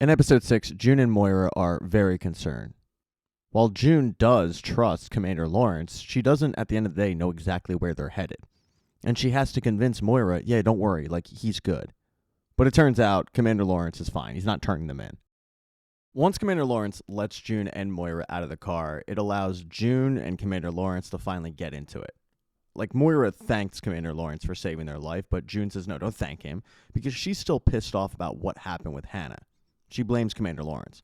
In episode 6, June and Moira are very concerned. While June does trust Commander Lawrence, she doesn't at the end of the day know exactly where they're headed. And she has to convince Moira, yeah, don't worry, like he's good. But it turns out Commander Lawrence is fine. He's not turning them in. Once Commander Lawrence lets June and Moira out of the car, it allows June and Commander Lawrence to finally get into it. Like, Moira thanks Commander Lawrence for saving their life, but June says no, don't thank him, because she's still pissed off about what happened with Hannah. She blames Commander Lawrence.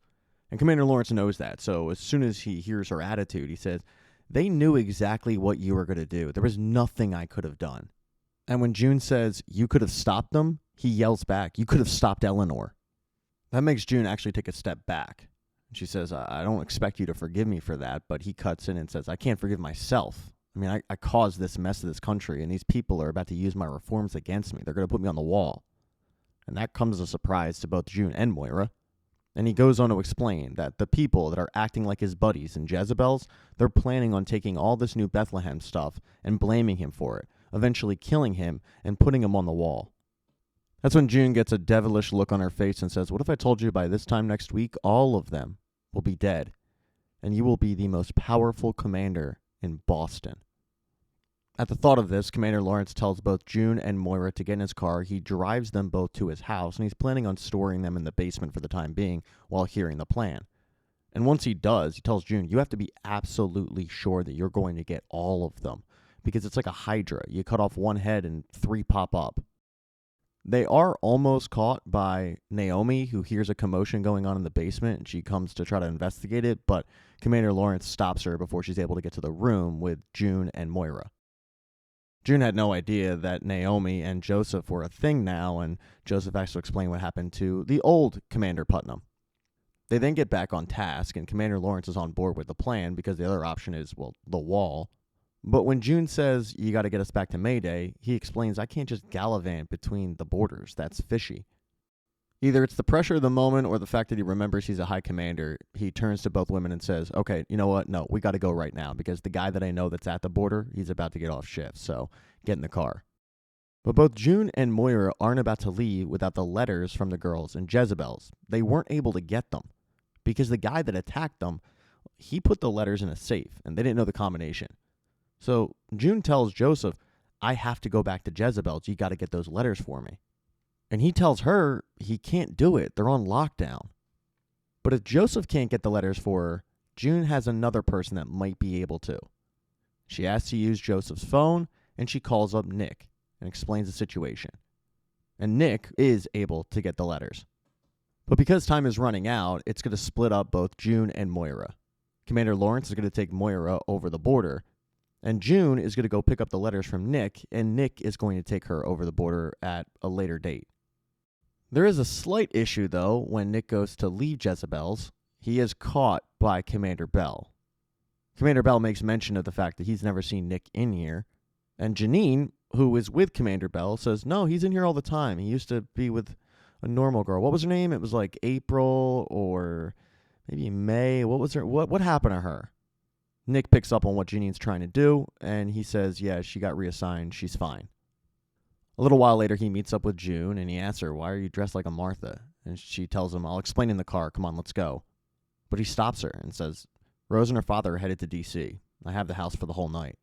And Commander Lawrence knows that, so as soon as he hears her attitude, he says, they knew exactly what you were going to do. There was nothing I could have done. And when June says, you could have stopped them, he yells back, you could have stopped Eleanor. That makes June actually take a step back. She says, I don't expect you to forgive me for that, but he cuts in and says, I can't forgive myself. I mean, I caused this mess of this country, and these people are about to use my reforms against me. They're going to put me on the wall. And that comes as a surprise to both June and Moira. And he goes on to explain that the people that are acting like his buddies and Jezebels, they're planning on taking all this new Bethlehem stuff and blaming him for it, eventually killing him and putting him on the wall. That's when June gets a devilish look on her face and says, what if I told you by this time next week, all of them will be dead, and you will be the most powerful commander in Boston? At the thought of this, Commander Lawrence tells both June and Moira to get in his car. He drives them both to his house, and he's planning on storing them in the basement for the time being while hearing the plan. And once he does, he tells June, you have to be absolutely sure that you're going to get all of them, because it's like a hydra. You cut off one head and 3 pop up. They are almost caught by Naomi, who hears a commotion going on in the basement, and she comes to try to investigate it, but Commander Lawrence stops her before she's able to get to the room with June and Moira. June had no idea that Naomi and Joseph were a thing now, and Joseph has to explain what happened to the old Commander Putnam. They then get back on task, and Commander Lawrence is on board with the plan because the other option is, well, the wall. But when June says, you got to get us back to Mayday, he explains, I can't just gallivant between the borders. That's fishy. Either it's the pressure of the moment or the fact that he remembers he's a high commander. He turns to both women and says, okay, you know what? No, we got to go right now because the guy that I know that's at the border, he's about to get off shift, so get in the car. But both June and Moira aren't about to leave without the letters from the girls and Jezebels. They weren't able to get them because the guy that attacked them, he put the letters in a safe and they didn't know the combination. So June tells Joseph, I have to go back to Jezebel's. You got to get those letters for me. And he tells her he can't do it. They're on lockdown. But if Joseph can't get the letters for her, June has another person that might be able to. She asks to use Joseph's phone, and she calls up Nick and explains the situation. And Nick is able to get the letters. But because time is running out, it's going to split up both June and Moira. Commander Lawrence is going to take Moira over the border, and June is going to go pick up the letters from Nick, and Nick is going to take her over the border at a later date. There is a slight issue, though, when Nick goes to leave Jezebel's. He is caught by Commander Bell. Commander Bell makes mention of the fact that he's never seen Nick in here. And Janine, who is with Commander Bell, says, no, he's in here all the time. He used to be with a normal girl. What was her name? It was like April or maybe May. What was her? What happened to her? Nick picks up on what Janine's trying to do, and he says, yeah, she got reassigned. She's fine. A little while later, he meets up with June, and he asks her, why are you dressed like a Martha? And she tells him, I'll explain in the car. Come on, let's go. But he stops her and says, Rose and her father are headed to D.C. I have the house for the whole night.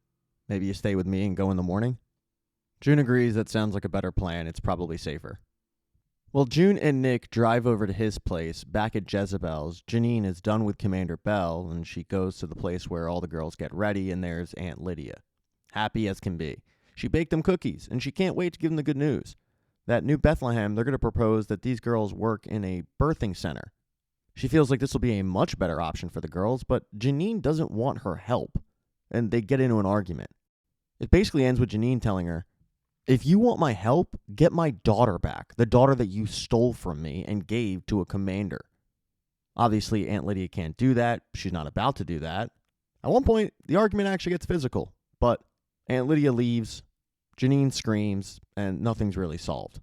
Maybe you stay with me and go in the morning? June agrees that sounds like a better plan. It's probably safer. Well, June and Nick drive over to his place back at Jezebel's. Janine is done with Commander Bell, and she goes to the place where all the girls get ready, and there's Aunt Lydia. Happy as can be. She baked them cookies, and she can't wait to give them the good news. That New Bethlehem, they're going to propose that these girls work in a birthing center. She feels like this will be a much better option for the girls, but Janine doesn't want her help, and they get into an argument. It basically ends with Janine telling her, if you want my help, get my daughter back, the daughter that you stole from me and gave to a commander. Obviously, Aunt Lydia can't do that. She's not about to do that. At one point, the argument actually gets physical, but Aunt Lydia leaves. Janine screams, and nothing's really solved.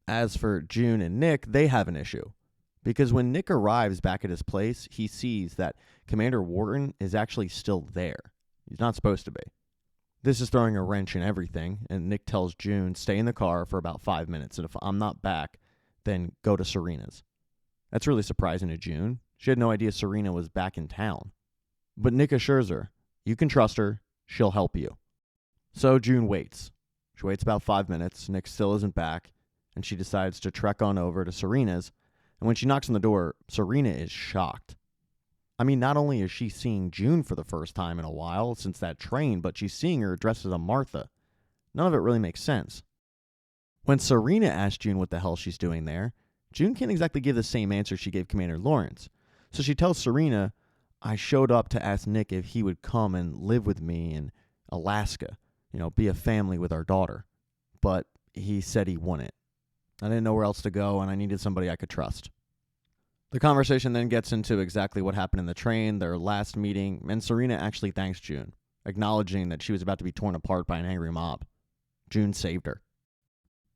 As for June and Nick, they have an issue. Because when Nick arrives back at his place, he sees that Commander Wharton is actually still there. He's not supposed to be. This is throwing a wrench in everything, and Nick tells June, stay in the car for about 5 minutes, and if I'm not back, then go to Serena's. That's really surprising to June. She had no idea Serena was back in town. But Nick assures her, you can trust her, she'll help you. So June waits. She waits about 5 minutes, Nick still isn't back, and she decides to trek on over to Serena's, and when she knocks on the door, Serena is shocked. I mean, not only is she seeing June for the first time in a while since that train, but she's seeing her dressed as a Martha. None of it really makes sense. When Serena asks June what the hell she's doing there, June can't exactly give the same answer she gave Commander Lawrence. So she tells Serena, I showed up to ask Nick if he would come and live with me in Alaska, be a family with our daughter. But he said he wouldn't. I didn't know where else to go, and I needed somebody I could trust. The conversation then gets into exactly what happened in the train, their last meeting, and Serena actually thanks June, acknowledging that she was about to be torn apart by an angry mob. June saved her.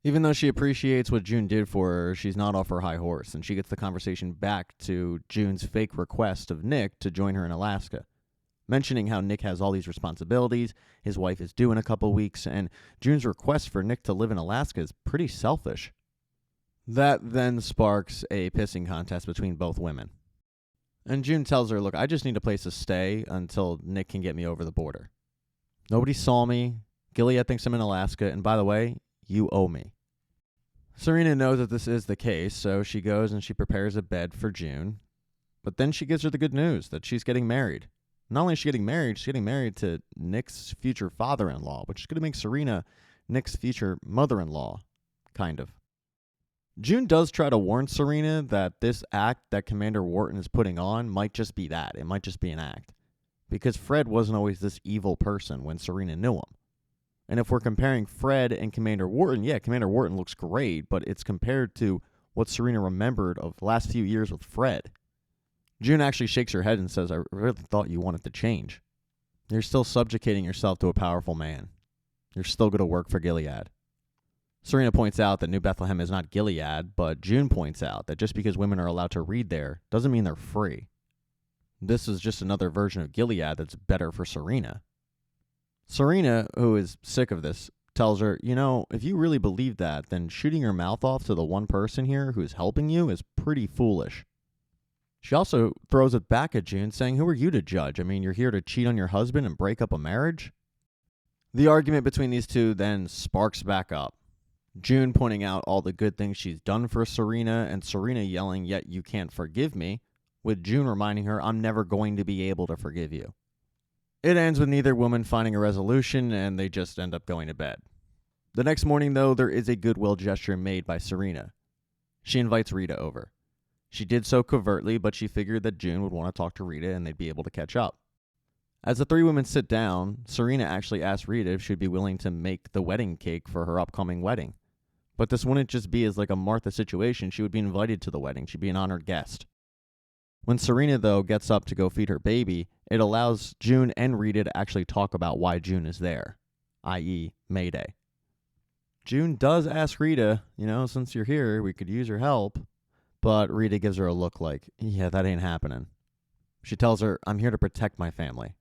Even though she appreciates what June did for her, she's not off her high horse, and she gets the conversation back to June's fake request of Nick to join her in Alaska, mentioning how Nick has all these responsibilities, his wife is due in a couple weeks, and June's request for Nick to live in Alaska is pretty selfish. That then sparks a pissing contest between both women. And June tells her, look, I just need a place to stay until Nick can get me over the border. Nobody saw me. Gilead thinks I'm in Alaska, and by the way, you owe me. Serena knows that this is the case, so she goes and she prepares a bed for June. But then she gives her the good news that she's getting married. Not only is she getting married, she's getting married to Nick's future father-in-law, which is going to make Serena Nick's future mother-in-law, kind of. June does try to warn Serena that this act that Commander Wharton is putting on might just be that. It might just be an act. Because Fred wasn't always this evil person when Serena knew him. And if we're comparing Fred and Commander Wharton, yeah, Commander Wharton looks great, but it's compared to what Serena remembered of the last few years with Fred. June actually shakes her head and says, I really thought you wanted to change. You're still subjugating yourself to a powerful man. You're still going to work for Gilead. Serena points out that New Bethlehem is not Gilead, but June points out that just because women are allowed to read there doesn't mean they're free. This is just another version of Gilead that's better for Serena. Serena, who is sick of this, tells her, if you really believe that, then shooting your mouth off to the one person here who's helping you is pretty foolish. She also throws it back at June, saying, who are you to judge? I mean, you're here to cheat on your husband and break up a marriage? The argument between these two then sparks back up. June pointing out all the good things she's done for Serena, and Serena yelling, yet you can't forgive me, with June reminding her, I'm never going to be able to forgive you. It ends with neither woman finding a resolution, and they just end up going to bed. The next morning, though, there is a goodwill gesture made by Serena. She invites Rita over. She did so covertly, but she figured that June would want to talk to Rita and they'd be able to catch up. As the three women sit down, Serena actually asks Rita if she'd be willing to make the wedding cake for her upcoming wedding. But this wouldn't just be as like a Martha situation. She would be invited to the wedding. She'd be an honored guest. When Serena, though, gets up to go feed her baby, it allows June and Rita to actually talk about why June is there, i.e. Mayday. June does ask Rita, since you're here, we could use your help. But Rita gives her a look like, yeah, that ain't happening. She tells her, I'm here to protect my family.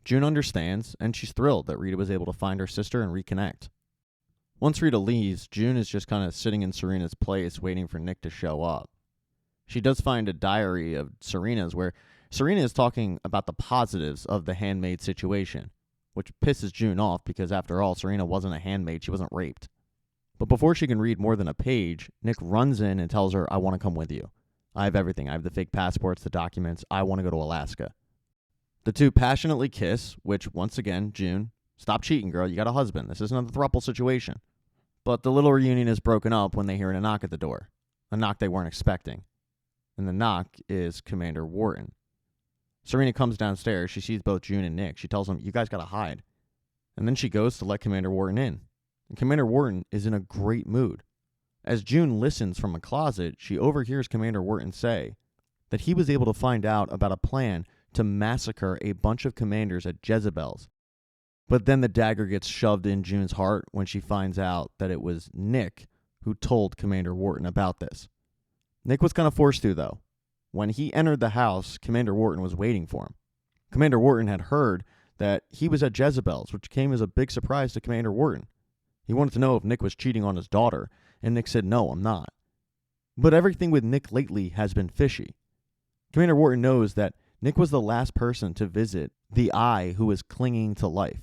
June understands, and she's thrilled that Rita was able to find her sister and reconnect. Once Rita leaves, June is just kind of sitting in Serena's place waiting for Nick to show up. She does find a diary of Serena's where Serena is talking about the positives of the handmaid situation, which pisses June off because after all, Serena wasn't a handmaid, she wasn't raped. But before she can read more than a page, Nick runs in and tells her, I want to come with you. I have everything. I have the fake passports, the documents. I want to go to Alaska. The two passionately kiss, which once again, June, stop cheating, girl. You got a husband. This isn't a throuple situation. But the little reunion is broken up when they hear a knock at the door. A knock they weren't expecting. And the knock is Commander Wharton. Serena comes downstairs. She sees both June and Nick. She tells them, you guys got to hide. And then she goes to let Commander Wharton in. And Commander Wharton is in a great mood. As June listens from a closet, she overhears Commander Wharton say that he was able to find out about a plan to massacre a bunch of commanders at Jezebel's. But then the dagger gets shoved in June's heart when she finds out that it was Nick who told Commander Wharton about this. Nick was kind of forced to, though. When he entered the house, Commander Wharton was waiting for him. Commander Wharton had heard that he was at Jezebel's, which came as a big surprise to Commander Wharton. He wanted to know if Nick was cheating on his daughter, and Nick said, no, I'm not. But everything with Nick lately has been fishy. Commander Wharton knows that Nick was the last person to visit the Eye who was clinging to life,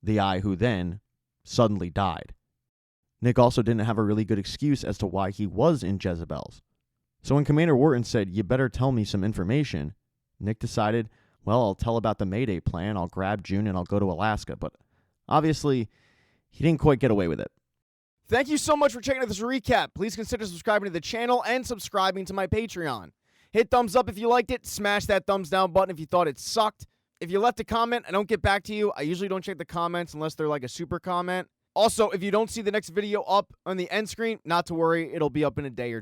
the Eye who then suddenly died. Nick also didn't have a really good excuse as to why he was in Jezebel's. So when Commander Wharton said, "You better tell me some information," Nick decided, well, I'll tell about the Mayday plan, I'll grab June, and I'll go to Alaska. But obviously, he didn't quite get away with it. Thank you so much for checking out this recap. Please consider subscribing to the channel and subscribing to my Patreon. Hit thumbs up if you liked it. Smash that thumbs down button if you thought it sucked. If you left a comment, I don't get back to you. I usually don't check the comments unless they're like a super comment. Also, if you don't see the next video up on the end screen, not to worry, it'll be up in a day or